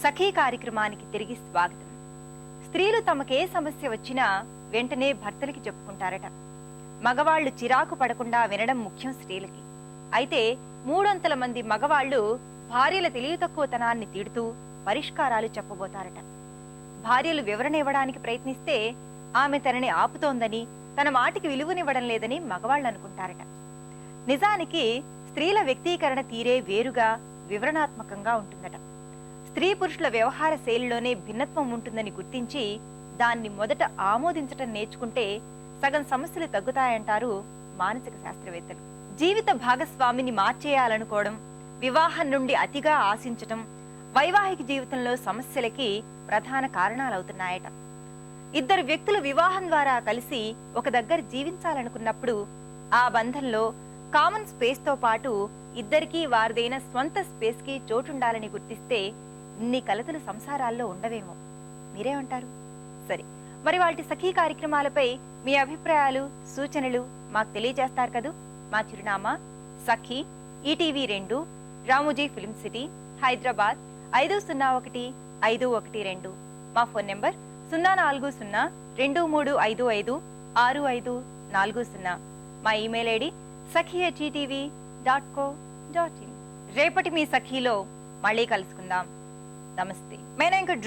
సఖీ కార్యక్రమానికి తిరిగి స్వాగతం. స్త్రీలు తమకే సమస్య వచ్చినా వెంటనే భర్తలకి చెప్పుకుంటారట. మగవాళ్లు చిరాకు పడకుండా వినడం ముఖ్యం స్త్రీలకి. అయితే 300 మంది మగవాళ్లు భార్యల తెలివి తక్కువతనాన్ని తిడుతూ పరిష్కారాలు చెప్పబోతారట. భార్యలు వివరణ ఇవ్వడానికి ప్రయత్నిస్తే ఆమె తనని ఆపుతోందని, తన మాటికి విలువనివ్వడం లేదని మగవాళ్ళు అనుకుంటారట. నిజానికి స్త్రీల వ్యక్తీకరణ తీరే వేరుగా వివరణాత్మకంగా ఉంటుందట. స్త్రీ పురుషుల వ్యవహార శైలిలోనే భిన్నత్వం ఉంటుందని గుర్తించి దాన్ని మొదట ఆమోదించటం నేర్చుకుంటే సగం సమస్యలు తగ్గుతాయంటారు మానసిక శాస్త్రవేత్తలు. జీవిత భాగస్వామిని మార్చేయాలనుకోవడం, వివాహం నుండి అతిగా ఆశించటం వైవాహిక జీవితంలో సమస్యలకి ప్రధాన కారణాలవుతున్నాయట. ఇద్దరు వ్యక్తులు వివాహం ద్వారా కలిసి ఒక దగ్గర జీవించాలనుకున్నప్పుడు ఆ బంధంలో కామన్ స్పేస్ తో పాటు ఇద్దరికీ వారిదైన స్వంత స్పేస్ కి చోటుండాలని గుర్తిస్తే ఇన్ని కలతలు సంసారాల్లో ఉండవేమో. మీరేమంటారు? సరే, మరి వాటి సఖీ కార్యక్రమాలపై మీ అభిప్రాయాలు, సూచనలు మాకు తెలియజేస్తారు కదూ. మా చిరునామా Sakhi, ETV 2, Ramoji film city, Hyderabad 501512. మా ఫోన్ నెంబర్ 04023556540. మా ఇమెయిల్ ఐడి sakhi@etv.co.in. రేపటి మీ సఖీలో మళ్ళీ కలుసుకుందాం. నమస్తే. मैं ना इनका ड्रेस